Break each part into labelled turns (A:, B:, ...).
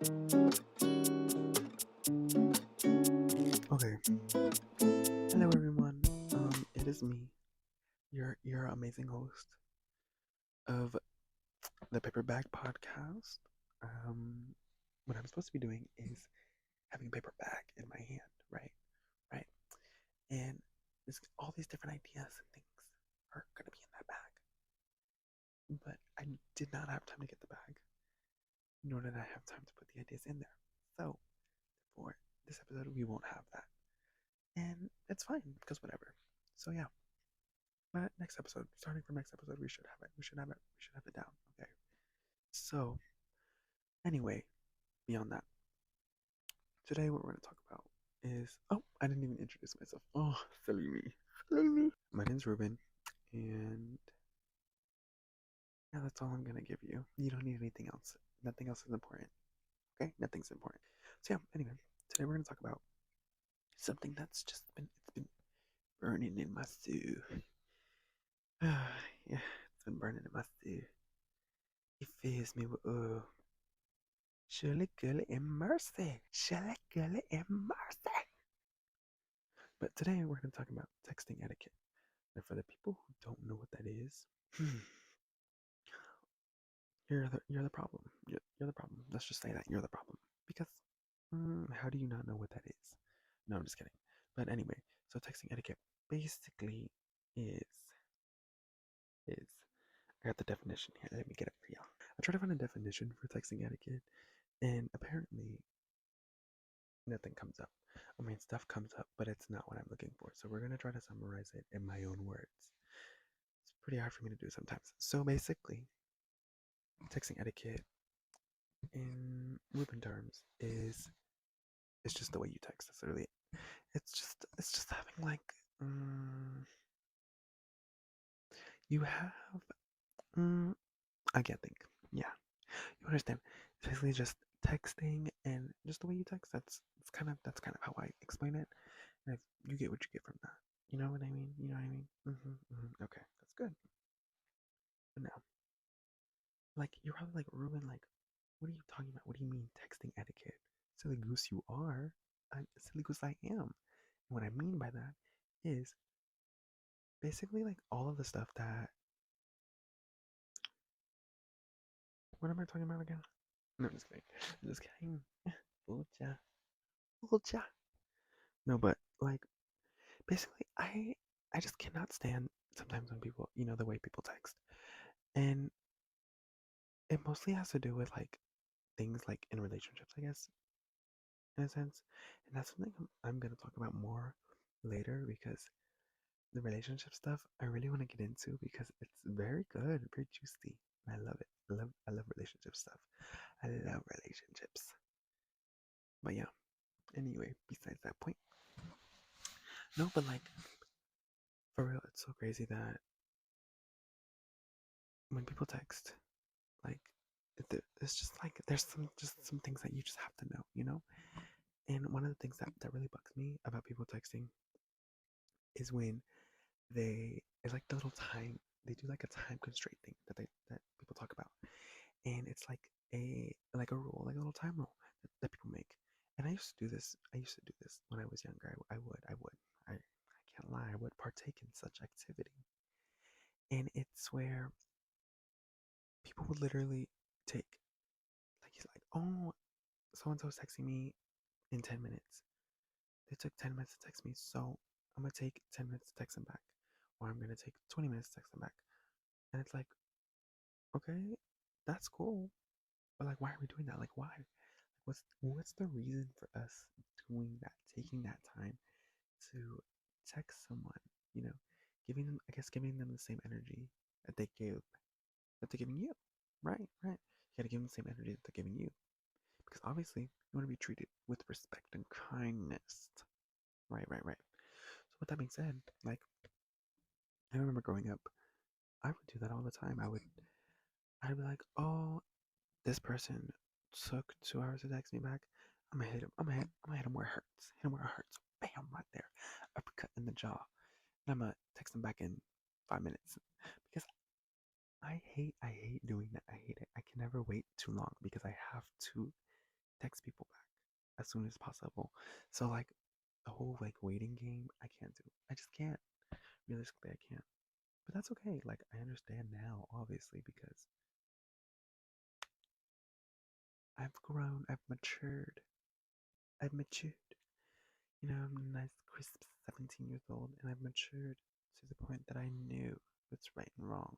A: Okay. Hello everyone. It is me, your amazing host of the Paper Bag Podcast. Um, what I'm supposed to be doing is having a paper bag in my hand, right? Right. And there's all these different ideas and things are gonna be in that bag. But I did not have time to get the bag, nor did I have time to put the ideas in there. So for this episode we won't have that. And it's fine, because whatever. So yeah. But next episode, starting from next episode, we should have it. We should have it. We should have it down. Okay. So, anyway, beyond that, today what we're going to talk about is. Oh, I didn't even introduce myself. Oh, silly me. Silly me. My name's Ruben, and yeah, that's all I'm going to give you. You don't need anything else. Nothing else is important. Okay? Nothing's important. So, yeah, anyway, today we're going to talk about something that's just been burning in my stew. Yeah, it's been burning in my stew. It fills me with, Shirley, Gully, and Mercy. Shirley, Gully, and Mercy. But today we're going to talk about texting etiquette. And for the people who don't know what that is, you're the problem. You're the problem. Let's just say that you're the problem. Because how do you not know what that is? No, I'm just kidding. But anyway, so texting etiquette basically is is I got the definition here. Let me get it for y'all. I tried to find a definition for texting etiquette, and apparently nothing comes up. I mean, stuff comes up, but it's not what I'm looking for. So we're gonna try to summarize it in my own words. It's pretty hard for me to do sometimes. So basically, texting etiquette in Ruben terms is it's just the way you text. That's literally it. It's just having like you have I can't think. Yeah, you understand. It's basically just texting and just the way you text. That's kind of how I explain it. And if you get what you get from that. You know what I mean? You know what I mean? Okay, that's good. But now, like, you're probably like, Ruben, like, what are you talking about? What do you mean texting etiquette? Silly goose, you are. Silly goose, I am. And what I mean by that is basically like all of the stuff that. What am I talking about again? No, I'm just kidding. I'm just kidding. Oocha. Oocha. No, but like, basically, I just cannot stand sometimes when people, the way people text. And it mostly has to do with like things like in relationships, I guess, in a sense. And that's something I'm going to talk about more later because the relationship stuff I really want to get into because it's very good, very juicy. And I love it. I love relationship stuff. I love relationships. But yeah, anyway, besides that point. No, but like for real, it's so crazy that when people text, like it's just like there's some things that you just have to know. And one of the things that really bugs me about people texting is when it's like the little time they do like a time constraint thing that people talk about, and it's like a rule, like a little time rule that people make. And I used to do this when I was younger. I can't lie, I would partake in such activity. And it's where people would literally take, like, he's like, oh, so and so's texting me in 10 minutes. They took 10 minutes to text me, so I'm gonna take 10 minutes to text them back, or I'm gonna take 20 minutes to text them back. And it's like, okay, that's cool, but like, why are we doing that? Like, why? What's the reason for us doing that? Taking that time to text someone, you know, giving them the same energy that they're giving you, right? Right. You gotta give them the same energy that they're giving you, because obviously you want to be treated with respect and kindness. Right, right, right. So with that being said, like, I remember growing up, I would do that all the time. I'd be like, oh, this person took 2 hours to text me back. I'm gonna hit him. I'm gonna hit him where it hurts. Hit him where it hurts. Bam, right there. Uppercut in the jaw. And I'm gonna text him back in 5 minutes. Because I hate doing that. I hate it. I can never wait too long because I have to text people back as soon as possible. So like the whole like waiting game, I can't do. I just can't. Realistically, I can't. But that's okay. Like I understand now, obviously, because I've grown, I've matured, I've matured. You know, I'm a nice, crisp 17 years old, and I've matured to the point that I knew what's right and wrong.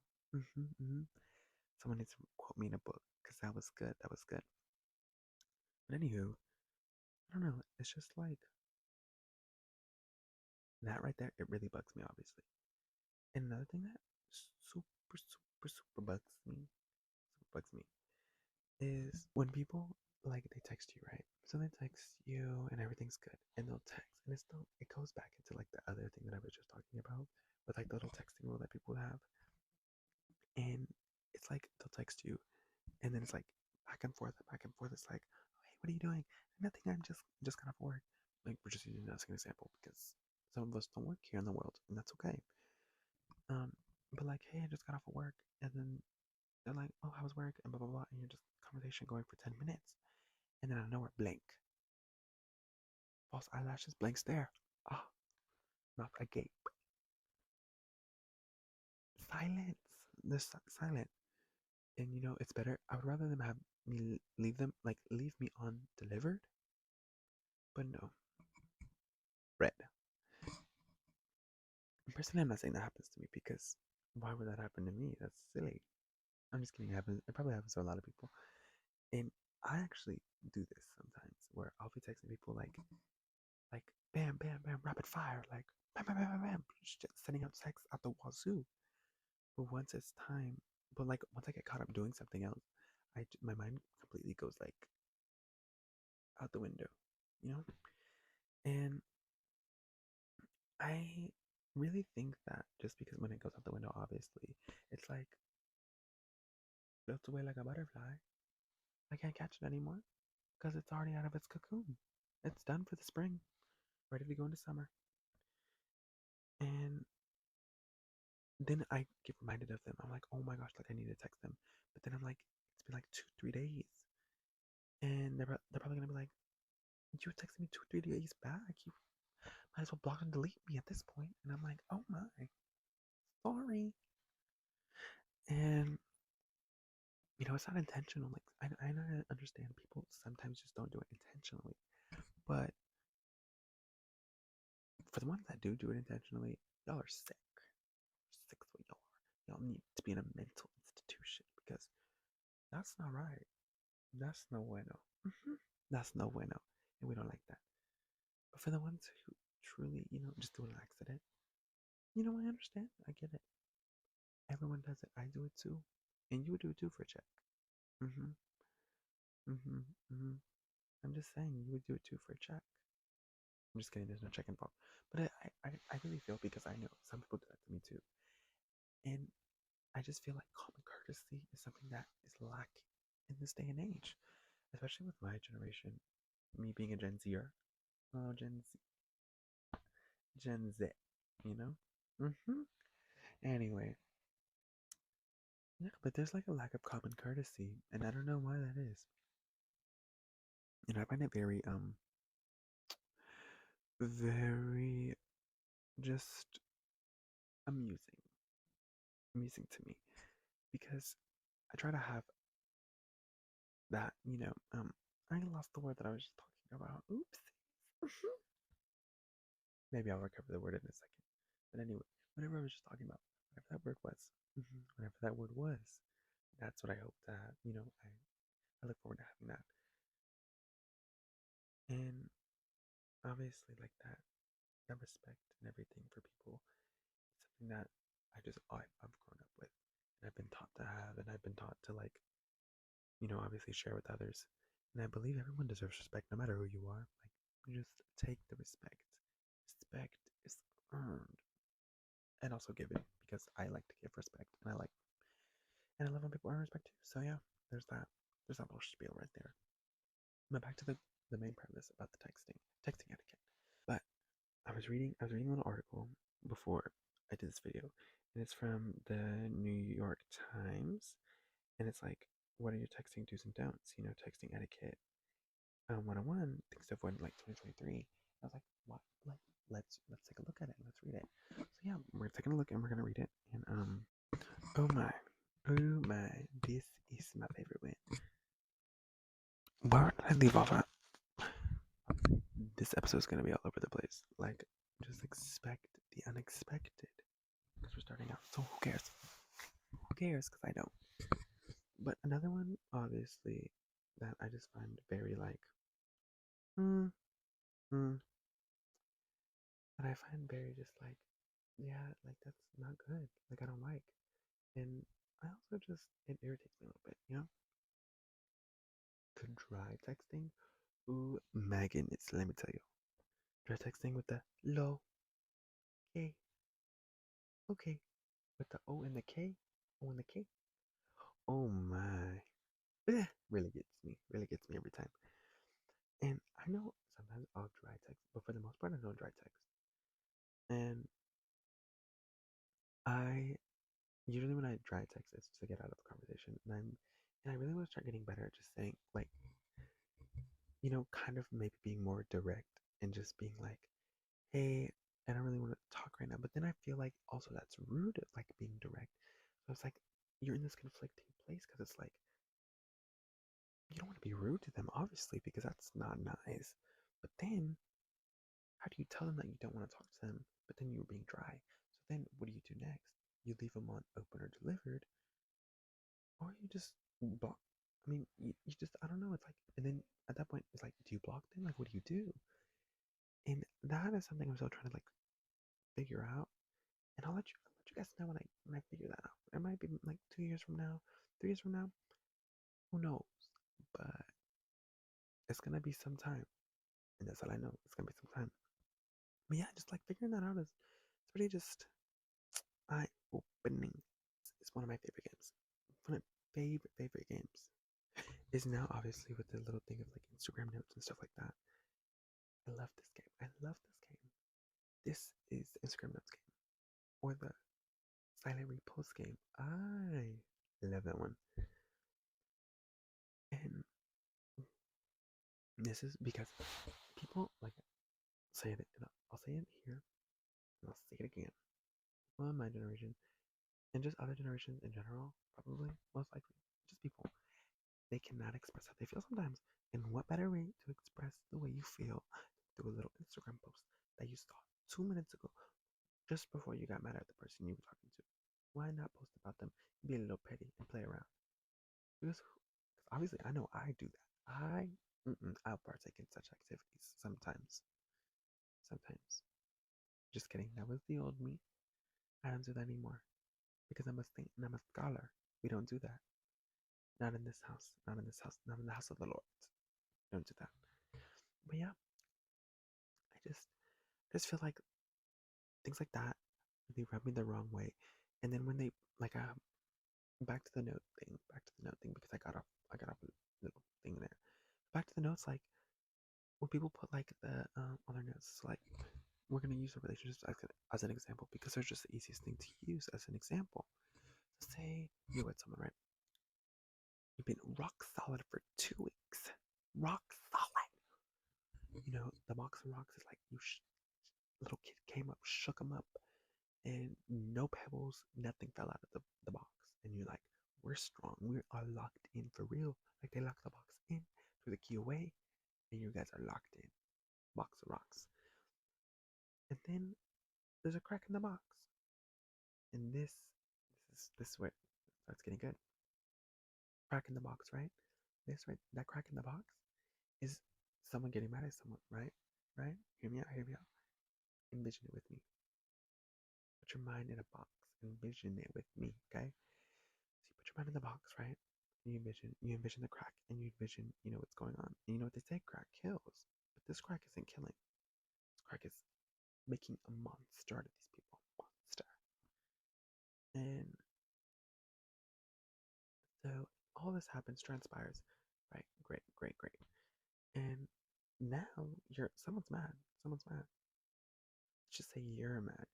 A: Someone needs to quote me in a book because that was good. That was good. But anywho, I don't know. It's just like that right there. It really bugs me, obviously. And another thing that super bugs me is when people like they text you, right? So they text you and everything's good, and they'll text, and it's still it goes back into like the other thing that I was just talking about with like the little texting rule that people have, and it's like they'll text you, and then it's like back and forth, back and forth. It's like, oh, hey, what are you doing? Nothing. I'm just kind of work. Like we're just using that as an example because some of us don't work here in the world, and that's okay. Um, but like, hey, I just got off of work, and then they're like, oh, how was work? And blah blah blah, and you're just conversation going for 10 minutes, and then out of nowhere, blank, false eyelashes, blank stare, ah, mouth agape, silence. There's silent, and you know it's better. I would rather them have me leave me undelivered, but no, red. Personally, I'm not saying that happens to me because why would that happen to me? That's silly. I'm just kidding. It happens. It probably happens to a lot of people. And I actually do this sometimes where I'll be texting people like bam, bam, bam, rapid fire, like bam, bam, bam, bam, bam, just sending out text out the wazoo. But once it's time, but like once I get caught up doing something else, my mind completely goes like out the window, you know. And I really think that just because when it goes out the window, obviously, it's like floats away like a butterfly. I can't catch it anymore because it's already out of its cocoon. It's done for the spring, ready to go into summer. And then I get reminded of them. I'm like, oh my gosh, like I need to text them. But then I'm like, it's been like 2, 3 days. And they're probably gonna be like, you texted me 2, 3 days back. You might as well block and delete me at this point. And I'm like, oh my, sorry. And you know, it's not intentional. Like I understand people sometimes just don't do it intentionally. But for the ones that do it intentionally, y'all are sick. Sick what y'all are. Y'all need to be in a mental institution because that's not right. That's no bueno. That's no bueno. And we don't like that. But for the ones who truly, you know, just do an accident, you know, I understand. I get it. Everyone does it. I do it too. And you would do it too for a check. Mm-hmm. Mm-hmm. Mm-hmm. I'm just saying you would do it too for a check. I'm just kidding. There's no check involved. But I really feel because I know some people do that to me too. And I just feel like common courtesy is something that is lacking in this day and age, especially with my generation, me being a Gen Zer. Oh, Gen Z, you know? Anyway, yeah, but there's like a lack of common courtesy, and I don't know why that is. And I find it very just amusing, amusing to me because I try to have that, I lost the word that I was just talking about. Oops. Maybe I'll recover the word in a second. But anyway, whatever I was just talking about, whatever that word was, whatever that word was, that's what I hope that, I look forward to having that. And obviously, like that respect and everything for people, it's something that I've grown up with, and I've been taught to have, and I've been taught to like, obviously share with others. And I believe everyone deserves respect, no matter who you are. Like, you just take the respect. Respect is earned and also given because I like to give respect, and I love when people earn respect too. So yeah, there's that. There's that little spiel right there. But back to the main premise about the texting etiquette. But I was reading a little article before I did this video, and it's from the New York Times, and it's like, what are your texting do's and don'ts? Texting etiquette. 101 things to avoid in like 2023. I was like, what? Like, let's take a look at it and let's read it. So yeah, we're taking a look and we're gonna read it. And oh my, oh my, this is my favorite one. Where did I leave off at? This episode's gonna be all over the place. Like, just expect the unexpected because we're starting out. So who cares? Who cares? Because I don't. But another one, obviously, that I just find very like, hmm, hmm, that I find very just like, yeah, like that's not good. Like I don't like, and I also just it irritates me a little bit, you know. The dry texting, ooh, Megan, it's let me tell you, dry texting with the low, okay, okay, with the O and the K, O and the K. Oh my, really gets me every time. And I know sometimes I'll dry text, but for the most part, I don't dry text. And I usually when I dry text, it's to get out of a conversation, and I really want to start getting better at just saying like, you know, kind of maybe being more direct and just being like, hey, I don't really want to talk right now. But then I feel like also that's rude, like being direct. So it's like you're in this conflicting place because it's like you don't want to be rude to them, obviously, because that's not nice. But then how do you tell them that you don't want to talk to them, but then you're being dry? So then what do you do next? You leave them on open or delivered, or you just block. I mean, you just, I don't know. It's like, and then at that point, it's like, do you block them? Like, what do you do? And that is something I'm still trying to like figure out. And I'll let you guys know when I figure that out. It might be like 2 years from now, 3 years from now, who knows? But it's gonna be some time, and that's all I know. It's gonna be some time. But yeah, just like figuring that out is it's pretty just eye opening. It's one of my favorite games. One of my favorite games is now obviously with the little thing of like Instagram notes and stuff like that. I love this game. I love this game. This is the Instagram notes game or the silent repost game. I love that one. And this is because people like say it, and I'll say it here, and I'll say it again. People in my generation, and just other generations in general, probably, most likely, just people, they cannot express how they feel sometimes. And what better way to express the way you feel through a little Instagram post that you saw 2 minutes ago, just before you got mad at the person you were talking to? Why not post about them, be a little petty, and play around? Because obviously, I know I do that. I'll partake in such activities sometimes. Sometimes. Just kidding. That was the old me. I don't do that anymore because I'm a saint and I'm a scholar. We don't do that. Not in this house. Not in this house. Not in the house of the Lord. We don't do that. But yeah, I just feel like things like that they rub me the wrong way. And then when they like back to the note thing, back to the note thing because I got off a little thing there. Back to the notes, like when people put like the on their notes, like we're gonna use the relationships as an example because they're just the easiest thing to use as an example. So say you're with someone, right? You've been rock solid for 2 weeks. Rock solid. You know, the box of rocks is like little kid came up, shook them up, and no pebbles, nothing fell out of the box. And you're like, we're strong. We are locked in for real. Like they locked the box in, threw the key away, and you guys are locked in. Box of rocks. And then there's a crack in the box. And this is where it starts getting good. Crack in the box, right? That crack in the box is someone getting mad at someone, right? Right? Hear me out, hear me out. Envision it with me. Put your mind in a box. Envision it with me, okay? So you put your mind in the box, right? You envision the crack and you envision, you know, what's going on. And you know what they say, crack kills. But this crack isn't killing. This crack is making a monster out of these people. Monster. And so all this happens, transpires, right? Great, great, great. And now someone's mad. Someone's mad. Let's just say you're mad.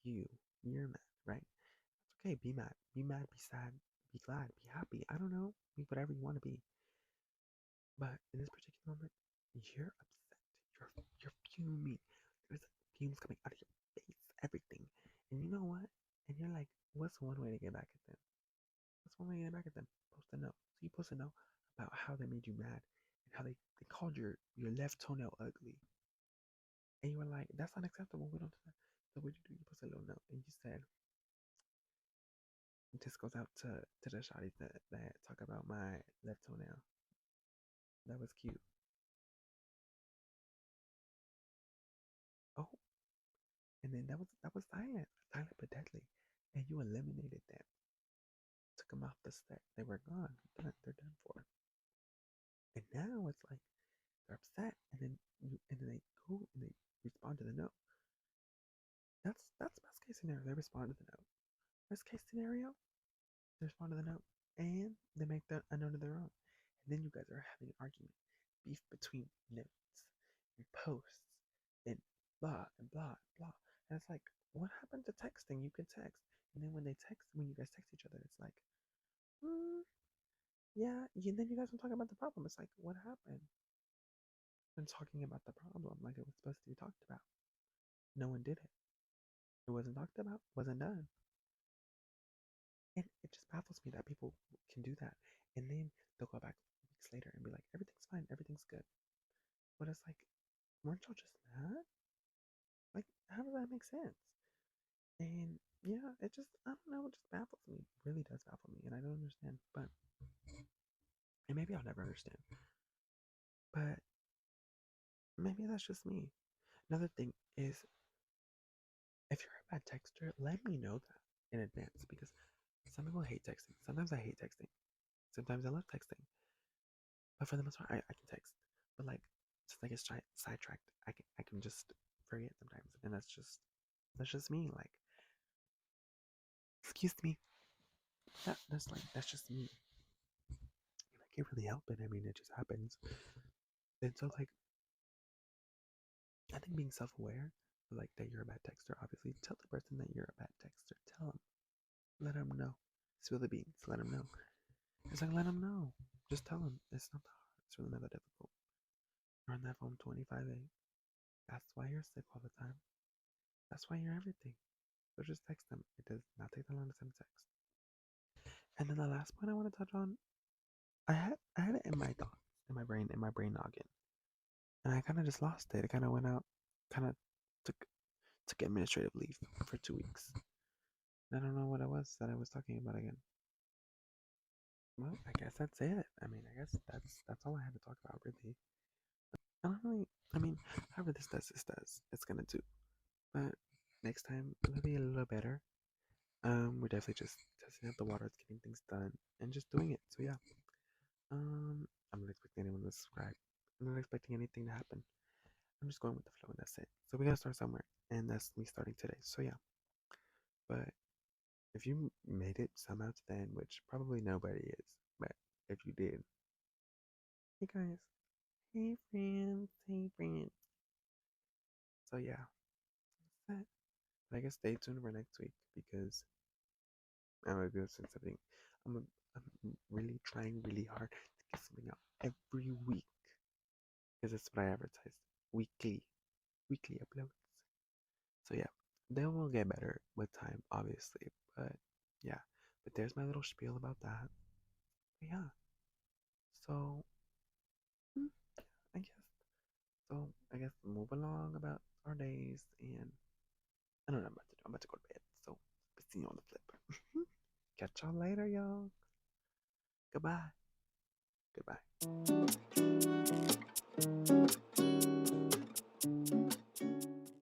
A: You're mad, right? It's okay, be mad. Be mad, be sad, be glad, be happy. I don't know. Be whatever you want to be. But in this particular moment, you're upset. You're fuming. There's fumes coming out of your face, everything. And you know what? And you're like, what's one way to get back at them? What's one way to get back at them? Post a note. So you post a note about how they made you mad and how they called your left toenail ugly. And you were like, that's unacceptable. We don't do that. So what you do? You post a little note and you said, this goes out to the shawties that talk about my left toenail. That was cute. Oh, and then that was silent, silent but deadly. And you eliminated them, took them off the set. They were gone. They're done for. And now it's like they're upset, and then they go and they respond to the note. That's best case scenario. They respond to the note. Worst case scenario, they respond to the note, and they make a note of their own. And then you guys are having an argument, beef between notes and posts, and blah and blah and blah. And it's like, what happened to texting? You can text, and then when you guys text each other, it's like, mm, yeah. Then you guys don't talk about the problem. It's like, what happened? And talking about the problem like it was supposed to be talked about. No one did it. It wasn't talked about. Wasn't done. And it just baffles me that people can do that. And then they'll go back weeks later and be like, everything's fine, everything's good. But it's like, weren't y'all just mad? Like, how does that make sense? And yeah, I don't know, it just baffles me. It really does baffle me. And I don't understand. And maybe I'll never understand. But maybe that's just me. Another thing is, if you're a bad texter, let me know that in advance because some people hate texting. Sometimes I hate texting. Sometimes I love texting. But for the most part, I can text. But like, since I get sidetracked, I can just forget sometimes, and that's just me. Like, excuse me. That's just me. And I can't really help it. I mean, it just happens. And so like, I think being self-aware, like that you're a bad texter. Obviously, tell the person that you're a bad texter. Tell them. Let them know. Spill the beans. Let them know. It's like let them know. Just tell them. It's not that hard. It's really not that difficult. You're on that phone 25/8. That's why you're sick all the time. That's why you're everything. So just text them. It does not take that long to send a text. And then the last point I want to touch on, I had it in my thoughts, in my brain noggin, and I kind of just lost it. It kind of went out, kind of took took administrative leave for 2 weeks. And I don't know what it was that I was talking about again. Well, I guess that's it. I mean, I guess that's all I had to talk about really. I don't really. I mean, however this does. It's gonna do. But next time it'll be a little better. We're definitely just testing out the waters, getting things done, and just doing it. So yeah. I'm not expecting anyone to subscribe. I'm not expecting anything to happen. I'm just going with the flow, and that's it. So we gotta start somewhere, and that's me starting today. So yeah. But if you made it somehow to the end, which probably nobody is, but if you did, hey guys, hey friends. So yeah, that's it. But I guess stay tuned for next week because I'm a good sense something. I'm really trying really hard to get something out every week because that's what I advertise weekly, weekly uploads. So yeah, they will get better with time, obviously. But yeah, but there's my little spiel about that. But yeah, so mm, I guess I guess move along about our days, and I don't know what I'm about to do. I'm about to go to bed. So see you on the flip. Catch y'all later, y'all. Goodbye. Goodbye.